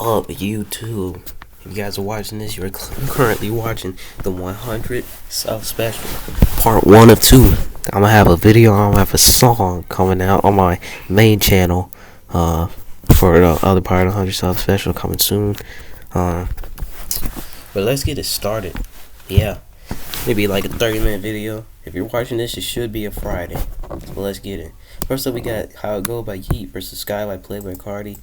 up, YouTube? If you guys are watching this, you're currently watching the 100 Sub Special, part 1 of 2. I'm gonna have a video, I'm gonna have a song coming out on my main channel for the other part of the 100 Sub Special coming soon. But let's get it started. Yeah, maybe like a 30-minute video. If you're watching this, it should be a Friday. So let's get it. First up, we got How It Go by Yeat versus Sky by Playboi Carti.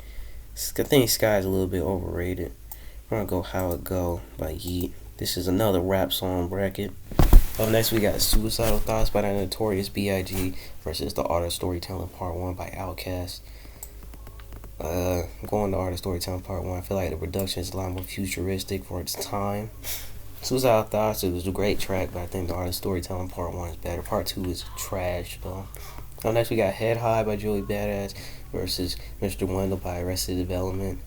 I think Sky is a little bit overrated. We're gonna go How It Go by Yeat. This is another rap song bracket. Up next, we got Suicidal Thoughts by the Notorious B.I.G. versus The Art of Storytelling Part 1 by Outkast. I'm going to Art of Storytelling Part 1. I feel like the production is a lot more futuristic for its time. Suicidal Thoughts, it was a great track, but I think The Art of Storytelling Part 1 is better. Part 2 is trash, though. Up next, we got Head High by Joey Badass versus Mr. Wendell by Arrested Development.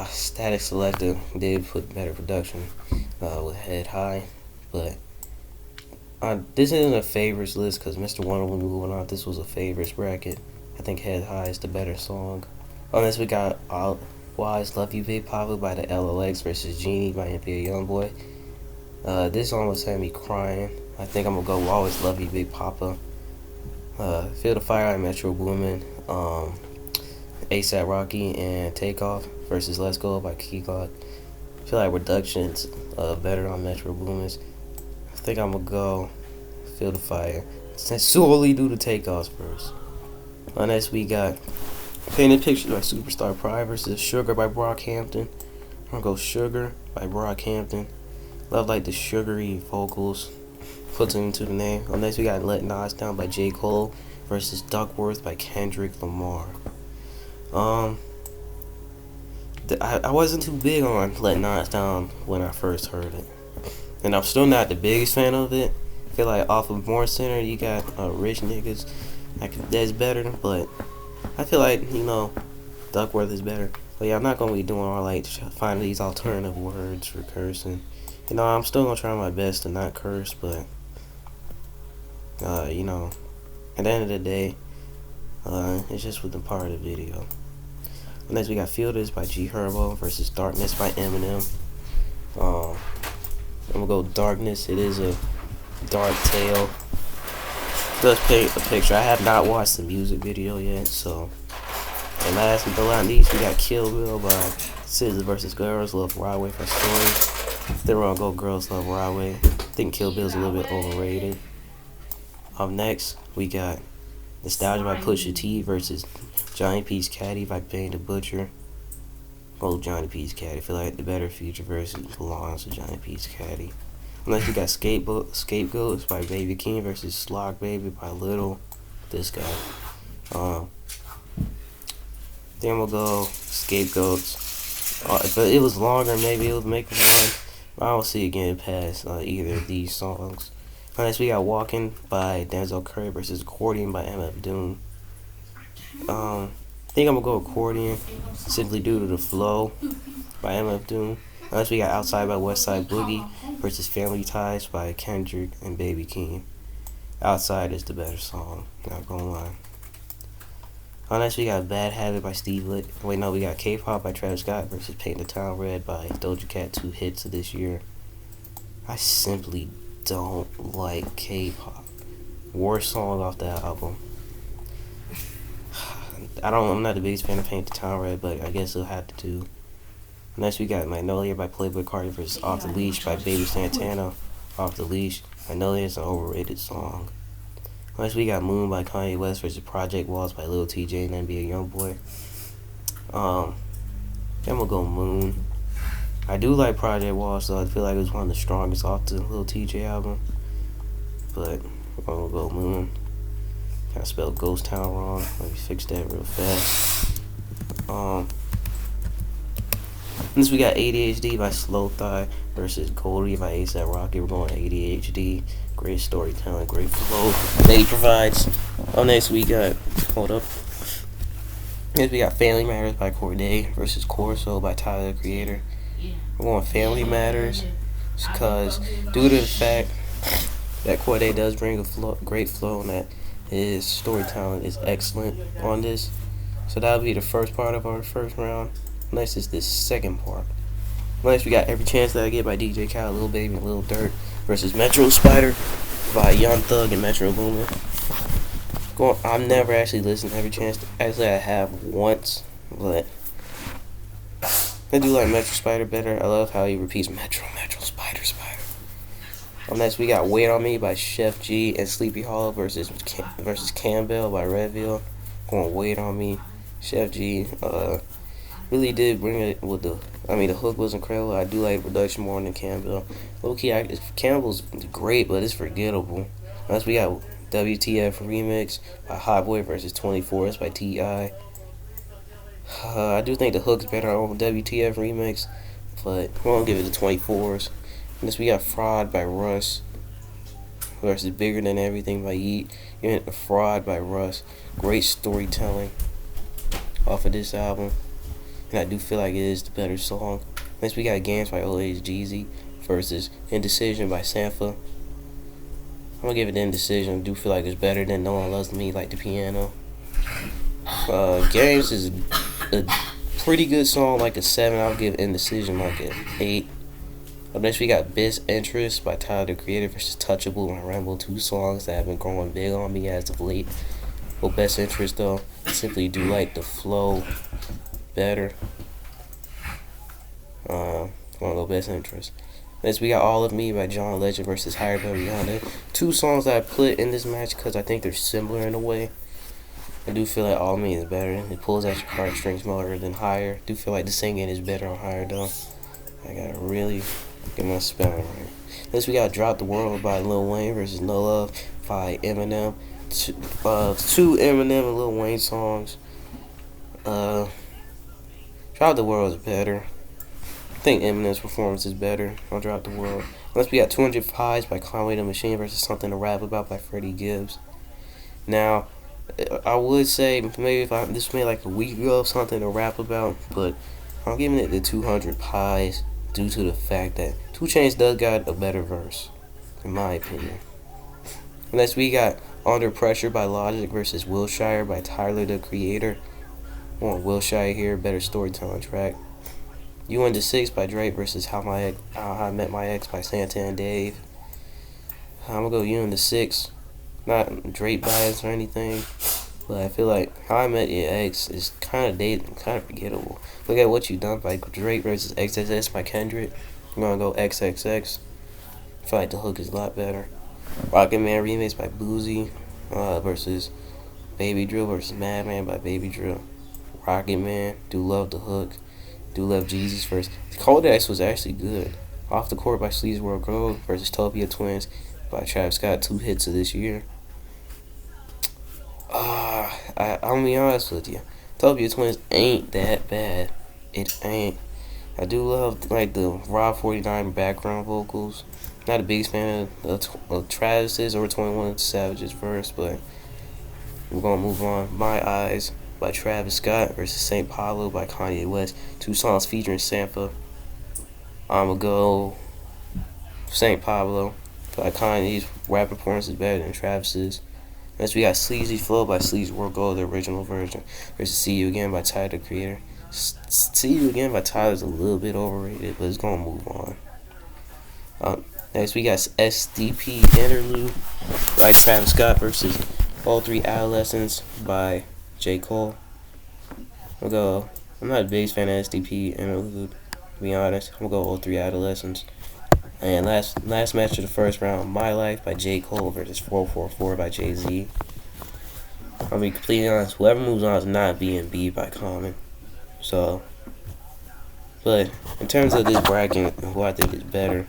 Static Selector did put better production with Head High, but this isn't a favorites list because Mr. Wendell was moving on. This was a favorites bracket. I think Head High is the better song. Unless we got Wise Love You Big Papa by the LLX versus Genie by NBA Youngboy. This almost had me crying. I think I'm gonna go Always Love You Big Papa. Feel the Fire by Metro Boomin, ASAP Rocky and Takeoff versus Let's Go by Key Glock. I feel like Reduction's better on Metro Boomin's. I think I'm gonna go Feel the Fire. Solely due to Takeoffs first. Next we got Painted Pictures by Superstar Pride versus Sugar by Brockhampton. I'm gonna go Sugar by Brockhampton. Love like the sugary vocals. Puts it into the name. Next we got Let Nas Down by J. Cole versus Duckworth by Kendrick Lamar. I wasn't too big on Let Nas Down when I first heard it, and I'm still not the biggest fan of it. I feel like off of Born Center you got Rich Niggas that's better, but I feel like Duckworth is better. But yeah, I'm not gonna be doing all like find these alternative words for cursing. I'm still gonna try my best to not curse, but at the end of the day, it's just with the part of the video. Next we got Feel This by G Herbo versus Darkness by Eminem. I'm gonna go Darkness. It is a dark tale. Does paint a picture. I have not watched the music video yet, so. And last but not least, we got Kill Bill by SZA versus Girls Love Broadway for Stories. Then we're gonna go Girls Love Broadway. I think Kill Bill's a little bit overrated. Up next, we got Nostalgia by Pusha T versus Johnny P's Caddy by Benny the Butcher. Oh, Johnny P's Caddy. I feel like the better future version belongs to Johnny P's Caddy. Next, we got Scapegoats by Baby King versus Slog Baby by Little. This guy. Then we'll go Scapegoats. If it was longer, maybe it would make it one. I don't see it getting past either of these songs. Next, we got Walking by Denzel Curry versus Accordion by MF Doom. I think I'm gonna go Accordion simply due to the flow by MF Doom. Next, we got Outside by Westside Boogie versus Family Ties by Kendrick and Baby King. Outside is the better song, not gonna lie. Next, we got Bad Habit by Steve Litt. We got K-Pop by Travis Scott versus Paint the Town Red by Doja Cat, 2 hits of this year. I simply don't like K-Pop. Worst song off that album. I'm not the biggest fan of Paint the Town Red, but I guess it'll have to do. Next, we got Magnolia by Playboi Carti versus Off the Leash by Baby Santana. Off the Leash. Magnolia is an overrated song. Next, we got Moon by Kanye West versus Project Walls by Lil TJ and NBA Youngboy. Then we'll go Moon. I do like Project Walls, so I feel like it was one of the strongest off the Lil TJ album. But we're gonna go Moon. I spelled Ghost Town wrong. Let me fix that real fast. Next we got ADHD by Slow Thigh versus Goldie by ASAP Rocky. We're going ADHD. Great storytelling, great flow that he provides. Next we got, Next we got Family Matters by Cordae versus Corso by Tyler the Creator. We're going Family Matters because due to the fact that Cordae does bring a great flow and that his storytelling is excellent on this. So that'll be the first part of our first round. Next is this second part. Next we got Every Chance That I Get by DJ Khaled, Lil Baby, and Lil Durk versus Metro Spider by Young Thug and Metro Boomin. I've never actually listened to Every Chance. Actually, I have once, but I do like Metro Spider better. I love how he repeats Metro, Spider. Next, we got Wait on Me by Chef G and Sleepy Hollow versus Campbell by Redville. Going Wait on Me. Chef G really did bring it with the hook was incredible. I do like production more than Campbell. Low key, Campbell's great, but it's forgettable. Next, we got WTF Remix by Hot Boy versus 24. It's by T.I. I do think the hook's better on WTF Remix, but we're gonna give it to 24s. Next, we got Fraud by Russ versus Bigger Than Everything by Yeet. Even Fraud by Russ. Great storytelling off of this album, and I do feel like it is the better song. Next, we got Games by O.H. Jeezy versus Indecision by Sampha. I'm gonna give it the Indecision. I do feel like it's better than No One Loves Me Like the Piano. Games is a pretty good song, like a 7. I'll give Indecision like an 8. Up next, we got Best Interest by Tyler the Creator versus Touchable and Rambo, 2 songs that have been growing big on me as of late. For Best Interest, though, I simply do like the flow better. I'm gonna go Best Interest. Next, we got All of Me by John Legend versus Higher by Rihanna. 2 songs that I put in this match because I think they're similar in a way. I do feel like All of Me is better. It pulls at your heartstrings more than Higher. I do feel like the singing is better on Higher, though. I gotta really get my spelling right. Next, we got Drop the World by Lil Wayne versus No Love by Eminem. 2 Eminem and Lil Wayne songs. Drop the World is better. I think Eminem's performance is better on Drop the World. Next, we got 200 Pies by Conway the Machine versus Something to Rap About by Freddie Gibbs. Now, I would say maybe if this was made like a week ago, Something to Rap About, but I'm giving it the 200 Pies due to the fact that 2 Chainz does got a better verse, in my opinion. Next, we got Under Pressure by Logic versus Wilshire by Tyler the Creator. I want Wilshire here, better storytelling track. You Into 6 by Drake versus How I Met My Ex by Santa and Dave. I'm gonna go You Into 6. Not Drake bias or anything, but I feel like How I Met Your Ex is kind of dated and kind of forgettable. Look at What You Done by Drake versus XXX by Kendrick. I'm gonna go XXX. I feel like the hook is a lot better. Rocket Man Remix by Boozy versus Baby Drill versus Madman by Baby Drill. Rocket Man, do love the hook. Do love Jeezy's first. Kodax was actually good. Off the Court by Sleaze World Gold versus Topia Twins by Travis Scott. 2 hits of this year. I'm gonna be honest with you. Topia Twins ain't that bad. It ain't. I do love like the Rob 49 background vocals. Not the biggest fan of Travis's or 21 Savage's verse, but we're gonna move on. My Eyes by Travis Scott versus St. Pablo by Kanye West. 2 songs featuring Sampha. I'ma go St. Pablo. Like Kanye's rap performance is better than Travis's. Next, we got Sleazy Flow by Sleaze World Gold, the original version, versus See You Again by Tyler the Creator. See You Again by Tyler's a little bit overrated, but it's gonna move on. Next, we got SDP Interlude by Travis Scott versus All 3 Adolescents by J. Cole. I'm not a big fan of SDP Interlude, to be honest. I'm gonna go All 3 Adolescents. And last match of the first round, My Life by J. Cole versus 444 by Jay-Z. I'll be completely honest, whoever moves on is not B&B by Common. So, but in terms of this bracket, who I think is better,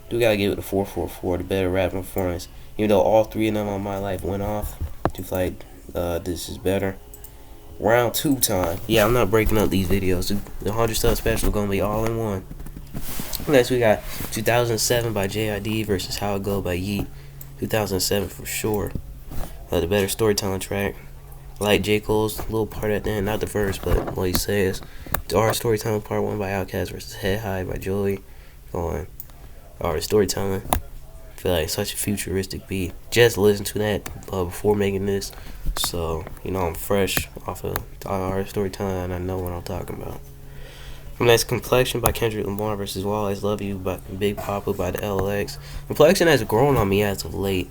do gotta give it to 444, the better rap performance. Even though all 3 of them on My Life went off, I do feel like this is better. Round 2 time. Yeah, I'm not breaking up these videos. The 100 sub special gonna be all in one. Next, we got 2007 by JID versus How It Go by Yeet. 2007 for sure. The better storytelling track. I like J. Cole's little part at the end, not the verse, but what he says. The art storytelling part 1 by Outkast versus Head High by Joey. Going art storytelling. I feel like such a futuristic beat. Just listened to that before making this, so you know I'm fresh off of art storytelling and I know what I'm talking about. Next, Complexion by Kendrick Lamar versus Will Always Love You by Big Papa by the LX. Complexion has grown on me as of late,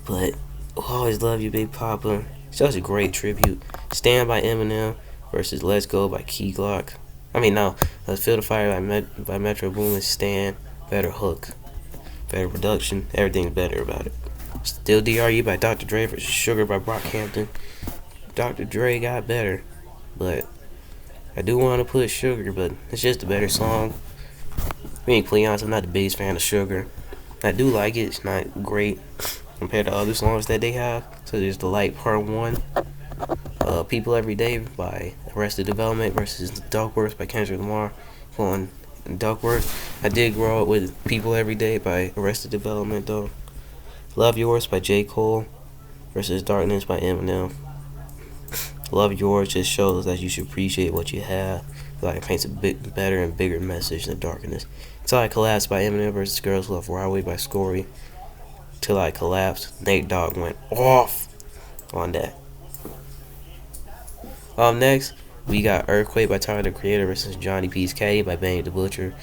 but Will Always Love You, Big Papa, such a great tribute. Stand by Eminem versus Let's Go by Key Glock. I mean, no, Feel the Fire by Metro Boomin. Stand, better hook, better production, everything's better about it. Still DRE by Dr. Dre versus Sugar by Brockhampton. Dr. Dre got better, but I do want to put Sugar, but it's just a better song. Being completely honest, I'm not the biggest fan of Sugar. I do like it. It's not great compared to other songs that they have. So there's The Light Part 1. People Every Day by Arrested Development versus Duckworth by Kendrick Lamar. Going Duckworth. I did grow up with People Every Day by Arrested Development though. Love Yours by J. Cole versus Darkness by Eminem. Love Yours just shows that you should appreciate what you have. Like it paints a bit better and bigger message than Darkness. Till I Collapse by Eminem versus Girls Love Broadway by Scory. Till I Collapsed, Nate Dogg went off on that. Next, we got Earthquake by Tyler the Creator versus Johnny P's Caddy by Benny the Butcher.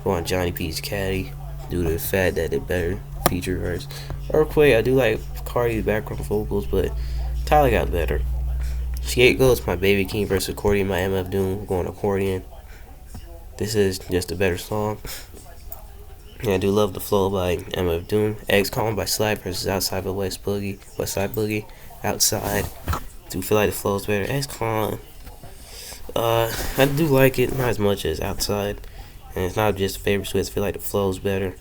Go on Johnny P's Caddy due to the fact that it better feature verse. Earthquake, I do like Cardi's background vocals, but Tyler got better. Scapegoats by Baby King versus Accordion by MF Doom. Going Accordion. This is just a better song. And I do love the flow by MF Doom. X Calm by Slack versus Outside by West Side Boogie. Outside. Do feel like the flow's better. X Calm. I do like it, not as much as Outside. And it's not just a favorite switch. I feel like the flow's better.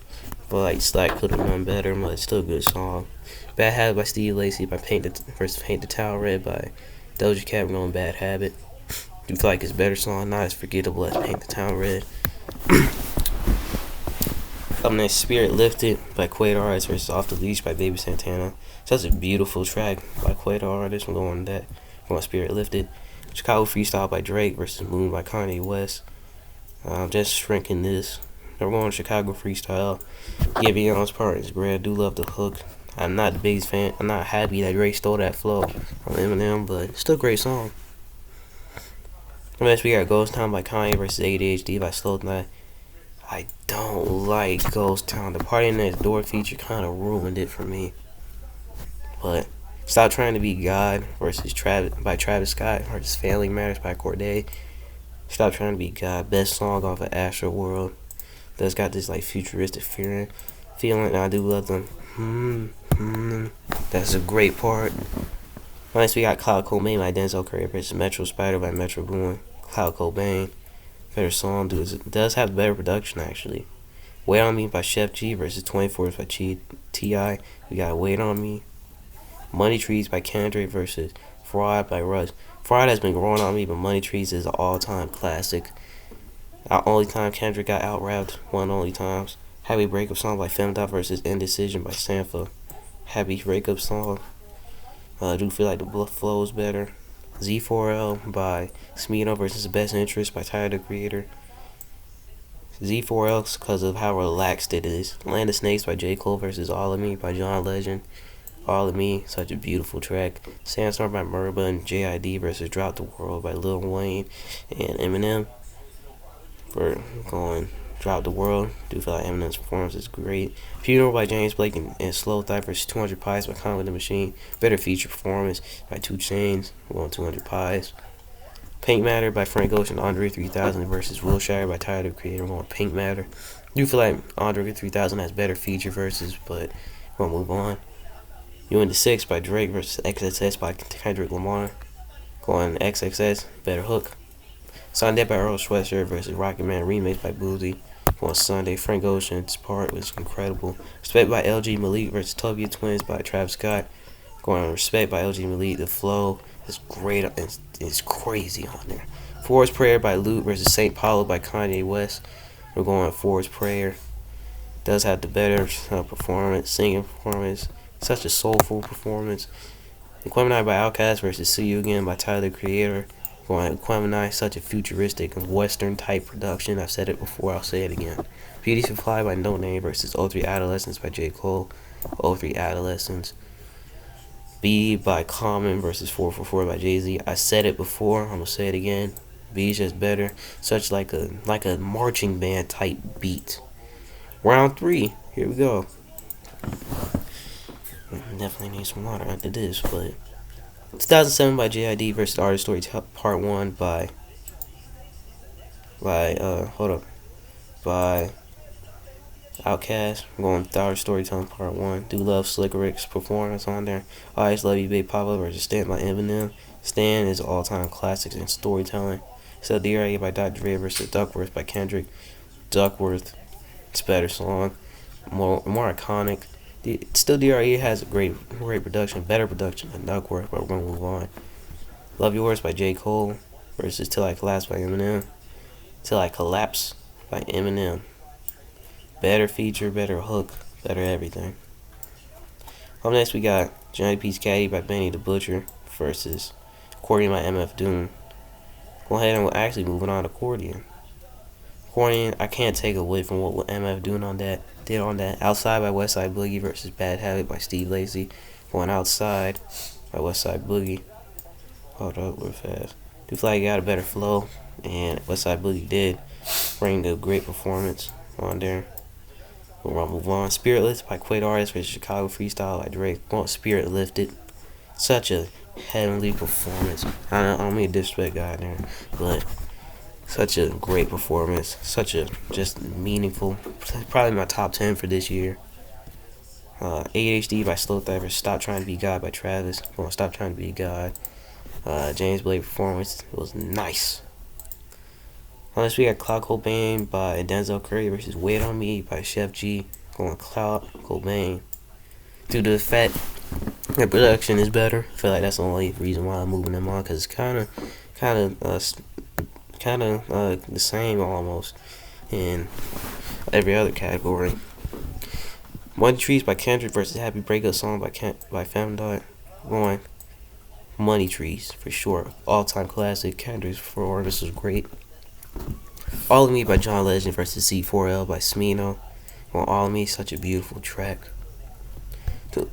But like Slack could have done better, but it's still a good song. Bad Habit by Steve Lacy by Paint the Town Red by Doja Cat going Bad Habit. Do feel like it's a better song, not as forgettable as Paint the Town Red. Up next, Spirit Lifted by Quator Artists versus Off the Leash by Baby Santana. Such a beautiful track by Quator Artists. I'm going that. I'm going Spirit Lifted. Chicago Freestyle by Drake versus Moon by Kanye West. I'm just shrinking this. I'm going Chicago Freestyle. Yeah, Beyond's part is great. I do love the hook. I'm not the biggest fan. I'm not happy that Drake stole that flow from Eminem, but it's still a great song. Next, we got Ghost Town by Kanye versus ADHD by Slow Night. I don't like Ghost Town. The Party Next Door feature kind of ruined it for me. But Stop Trying to Be God versus by Travis Scott versus Family Matters by Cordae. Stop Trying to Be God, best song off of Astro World. That's got this like futuristic feeling. And I do love them. That's a great part. Next, we got Cloud Cobain by Denzel Curry versus Metro Spider by Metro Boomin. Cloud Cobain, better song, dude. It does have better production actually. Wait on Me by Chef G versus 24 by T.I. We got Wait on Me. Money Trees by Kendrick versus Fraud by Russ. Fraud has been growing on me, but Money Trees is an all-time classic. Our only time Kendrick got out-rapped, one only times. Happy Breakup Song by Femdot versus Indecision by Sampha. Happy Breakup Song. I do feel like the flow is better. Z4L by Smino versus Best Interest by Tyler the Creator. Z4L because of how relaxed it is. Land of Snakes by J. Cole versus All of Me by John Legend. All of Me, such a beautiful track. Sandstorm by Merba and JID versus Drop the World by Lil Wayne and Eminem. For going Drop the World, do feel like Eminem's performance is great. Funeral by James Blake and Slow Thigh versus 200 Pies by Conway the Machine. Better feature performance by 2 Chainz, going 200 Pies. Pink Matter by Frank Ocean, Andre 3000 versus Wilshire by Tyler the Creator, going Pink Matter. Do feel like Andre 3000 has better feature verses, but we're gonna move on. You in the 6 by Drake versus XXS by Kendrick Lamar, going XXS, better hook. Sunday by Earl Sweatshirt versus Rocket Man remix by Boozy. On Sunday, Frank Ocean's part was incredible. Respect by LG Malik versus Tubby Twins by Travis Scott. Going on Respect by LG Malik. The flow is great. It's crazy on there. Forest Prayer by Luke versus St. Paulo by Kanye West. We're going Forest Prayer. Does have the better performance, singing performance. Such a soulful performance. Aquemini by Outkast versus See You Again by Tyler the Creator. Going Aquemini, such a futuristic and western type production. I've said it before, I'll say it again. Beauty Supply by No Name versus O3 Adolescence by J. Cole. O3 Adolescence. B by Common versus 444 by Jay-Z. I said it before, I'm gonna say it again. B is just better. Such like a marching band type beat. Round 3. Here we go. Definitely need some water after this, but 2007 by JID versus the Artist Story Part 1 by hold up, by Outkast. I'm going with Our Storytelling Part 1. Do love Slick Rick's performance on there. Always Love You Big Papa versus Stand by Eminem. Stand is all-time classics in storytelling. Still D.R.E. by Dr. Dre versus Duckworth by Kendrick. Duckworth, it's a better song, more iconic. Still D.R.E. has a great production, better production than Duckworth, but we're gonna move on. Love Yours by J. Cole versus Till I Collapse by Eminem. Till I Collapse by Eminem. Better feature, better hook, better everything. Up next we got Johnny P's Caddy by Benny the Butcher versus Accordion by MF Doom. Go ahead and we're actually moving on to Accordion. Accordion, I can't take away from what MF did on that. Outside by Westside Boogie versus Bad Habit by Steve Lacy. Going Outside by Westside Boogie. Hold up, real fast. Do feel like he got a better flow, and Westside Boogie did bring a great performance on there. We'll move on. Spirit Lifted by Quaid Artist versus Chicago Freestyle by Drake. Going Spirit Lifted. Such a heavenly performance. I don't mean to disrespect God there, but such a great performance. Such a just meaningful. Probably my top 10 for this year. ADHD by Slow Thug versus Stop Trying to Be God by Travis. Well, Stop Trying to Be God. James Blake performance was nice. Unless we got Cloud Cobain by Denzel Curry versus Wait on Me by Chef G. Going Cloud Cobain. Due to the fact that production is better, I feel like that's the only reason why I'm moving them on, because it's kind of the same almost in every other category. Money Trees by Kendrick versus Happy Breakup Song by Femdot. Going Money Trees for sure. All-time classic. Kendrick's performance was great. All of Me by John Legend versus C4L by Smino. Going All of Me, such a beautiful track.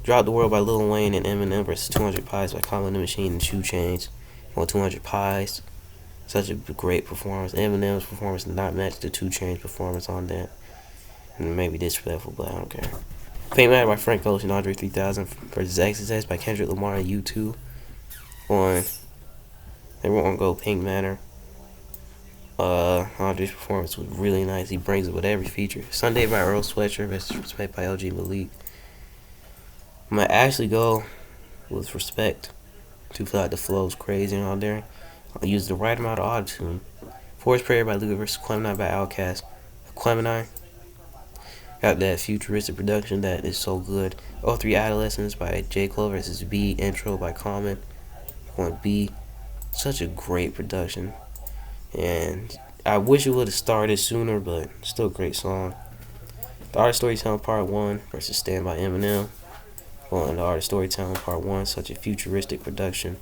Drop the World by Lil Wayne and Eminem versus 200 Pies by Common the Machine and 2 Chainz. Going 200 Pies. Such a great performance. Eminem's performance did not match the 2 Chainz performance on that. And maybe disrespectful, but I don't care. Pink Matter by Frank Ocean, Andre 3000 versus XXX by Kendrick Lamar and U2. Everyone go Pink Matter. Andre's performance was really nice. He brings it with every feature. Sunday by Earl Sweatshirt versus Respect by LG Malik. I'm gonna actually go with Respect. To feel like the flow's crazy on there. I'll use the right amount of auto-tune. Forest Prayer by Luda versus Clementine by Outkast. Clementine got that futuristic production that is so good. 03 Adolescence by J. Cole versus B. Intro by Common. Going B. Such a great production. And I wish it would have started sooner, but still a great song. The Art of Storytelling Part 1 versus Stand by Eminem. Going The Art of Storytelling Part 1, such a futuristic production.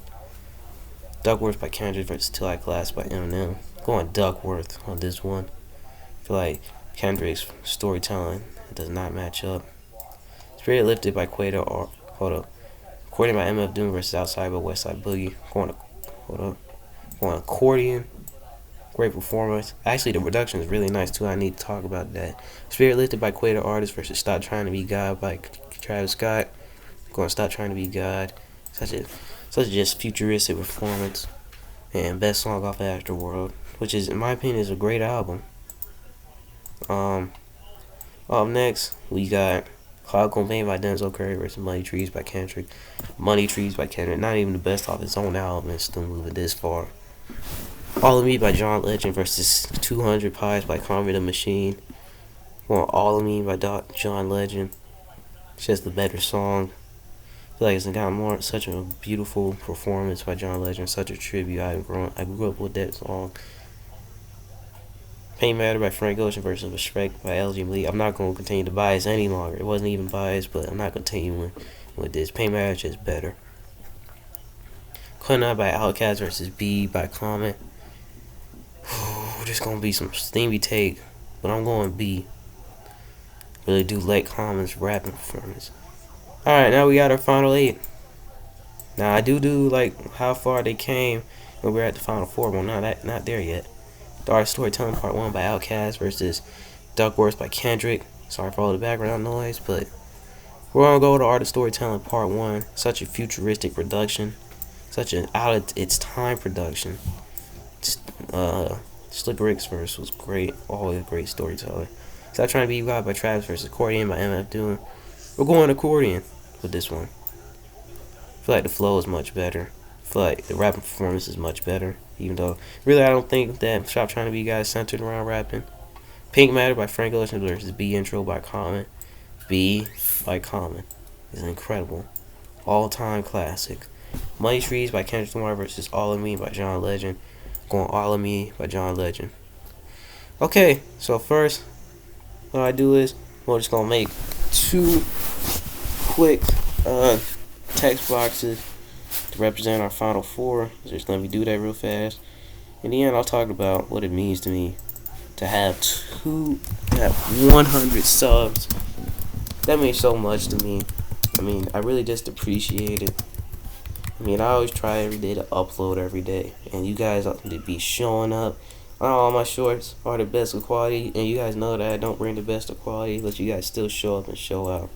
Duckworth by Kendrick versus Till I Collapse by Eminem. Going Duckworth on this one. I feel like Kendrick's storytelling does not match up. Spirit Lifted by Quaid or Accordion by MF Doom versus Outside by Westside Boogie. Going Accordion. Great performance. Actually, the production is really nice too. I need to talk about that. Spirit Lifted by Quaid Artist versus Stop Trying to Be God by Travis Scott. Going Stop Trying to Be God. Such a just futuristic performance. And best song off of Afterworld, which is, in my opinion, is a great album. Up next, we got Cloud Cobain by Denzel Curry versus Money Trees by Kendrick. Money Trees by Kendrick, not even the best off his own album, and still moving this far. All of Me by John Legend versus 200 Pies by Conway the Machine. All of Me by John Legend. It's just a better song. I feel like it's got such a beautiful performance by John Legend, such a tribute. I grew up with that song. Pain Matter by Frank Ocean versus Respect by LG Malik. I'm not going to continue to bias any longer. It wasn't even biased, but I'm not continuing with this. Pain Matter is just better. Clementine by Outkast versus B by Common. There's going to be some steamy take, but I'm going B. Really do like Common's rapping performance. Alright, now we got our final 8. Now I do like how far they came when we're at the final four. Well, not there yet. The Art of Storytelling Part 1 by Outkast versus Duckworth by Kendrick. Sorry for all the background noise, but we're gonna go to Art of Storytelling Part 1. Such a futuristic production. Such an out of its time production. Slick Rick's verse was great. Always a great storyteller. Stop Trying to Be God by Travis versus Accordion by MF Doom. We're going Accordion with this one. I feel like the flow is much better. I feel like the rapping performance is much better. Even though, really, I don't think that Stop Trying to Be God is centered around rapping. Pink Matter by Frank Ocean versus B Intro by Common. B by Common is incredible. All-time classic. Money Trees by Kendrick Lamar versus All of Me by John Legend. Going All of Me by John Legend. Okay, so first, what I do is, we're just going to make 2 quick text boxes to represent our final 4. Just let me do that real fast. In the end, I'll talk about what it means to me to have 100 subs. That means so much to me. I mean, I really just appreciate it. I mean, I always try every day to upload every day, and you guys ought to be showing up. All my shorts are the best of quality, and you guys know that I don't bring the best of quality, but you guys still show up and show out.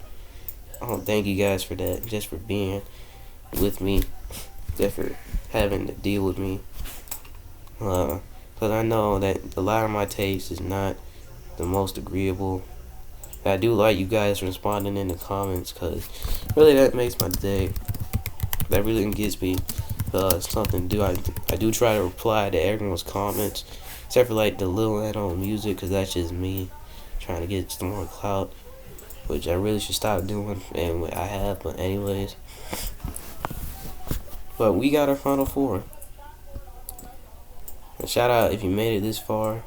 I don't thank you guys for that, just for being with me, just for having to deal with me. Because I know that a lot of my takes is not the most agreeable. I do like you guys responding in the comments, because really that makes my day. That really gets me something to do. I do try to reply to everyone's comments, except for like the little add-on music, because that's just me trying to get some more clout, which I really should stop doing, and I have. But anyways, but we got our final 4. And shout out if you made it this far.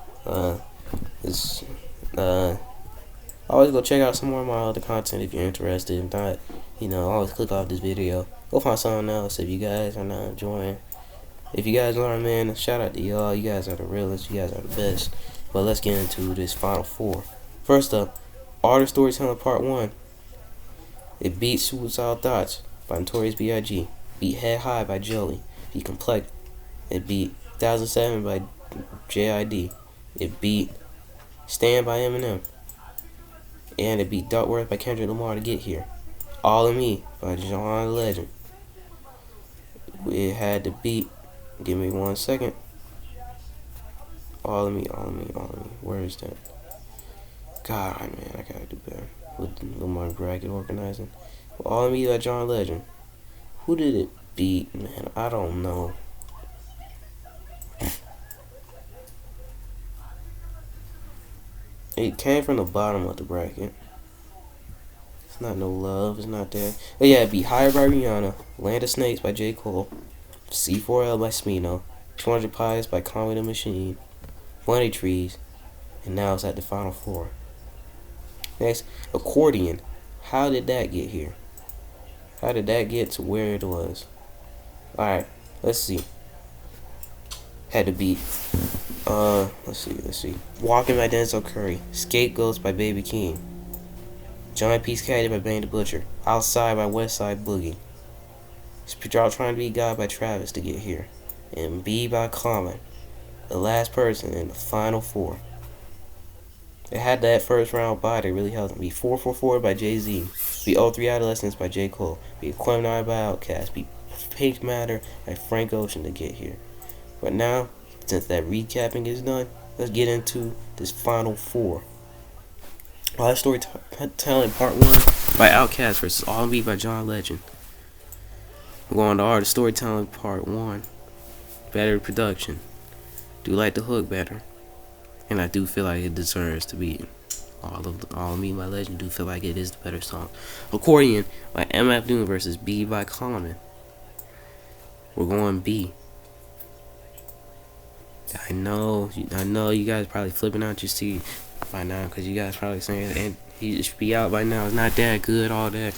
Always go check out some more of my other content if you're interested. If not, always click off this video. Go find something else if you guys are not enjoying. If you guys are, man, shout out to y'all. You guys are the realest. You guys are the best. But let's get into this final 4. First up, Art of Storytelling Part 1. It beat Suicidal Thoughts by Notorious B.I.G. Beat Head High by Joey. Beat Complex. It beat 2007 by J.I.D. It beat Stand by Eminem. And it beat Duckworth by Kendrick Lamar to get here. All of Me by John Legend. It had to beat, give me 1 second. All of Me. Where is that? God, man, I gotta do better with my bracket organizing. All of Me by John Legend. Who did it beat, man? I don't know. It came from the bottom of the bracket. It's not No Love. It's not that. But yeah, it beat Higher by Rihanna. Land of Snakes by J. Cole. C4L by Smino. 200 Pies by Conway the Machine. Money Trees. And now it's at the final 4. Next, Accordion. How did that get here? How did that get to where it was? Alright, let's see. Had to beat let's see. Walking by Denzel Curry. Scapegoats by Baby King. John Peace Caddy by Bang the Butcher. Outside by Westside Boogie. Stop Trying to Be God by Travis to get here. And B by Common. The last person in the final 4. It had that first round bye that really helped me. Beat 444 by Jay-Z. Beat 03 Adolescence by J. Cole. Beat Quemini by Outkast. Beat Pink Matter by Frank Ocean to get here. But now, since that recapping is done, let's get into this final 4. Art of Storytelling Part 1 by Outkast versus All of Me by John Legend. We're going to Art of Storytelling Part 1. Better production. Do like the hook better. And I do feel like it deserves to be All of Me by Legend. Do feel like it is the better song. Accordion by MF Doom versus B by Common. We're going B. I know you guys probably flipping out your seat by now, because you guys probably saying, and he should be out by now. It's not that good, all that.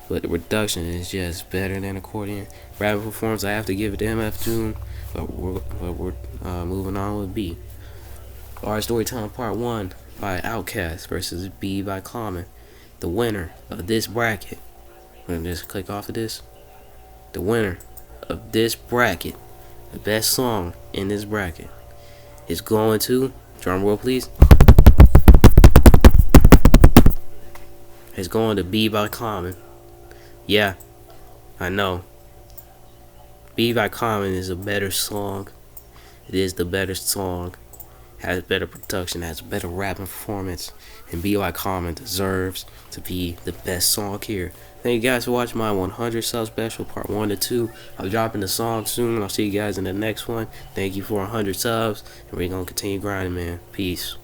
But the production is just better than Accordion. Rapping performance, I have to give it to MF Doom. But we're moving on with B. Art of Storytelling Part 1 by Outkast versus B by Common. The winner of this bracket. I'm going to just click off of this. The winner of this bracket the best song in this bracket is going to, drum roll please, it's going to Be by Common. Yeah, I know. Be by Common is a better song. It is the better song. Has better production, has better rapping performance, and Be by Common deserves to be the best song here. Thank you guys for watching my 100 sub special, part 1 to 2. I'm dropping the song soon. I'll see you guys in the next one. Thank you for 100 subs, and we're gonna continue grinding, man. Peace.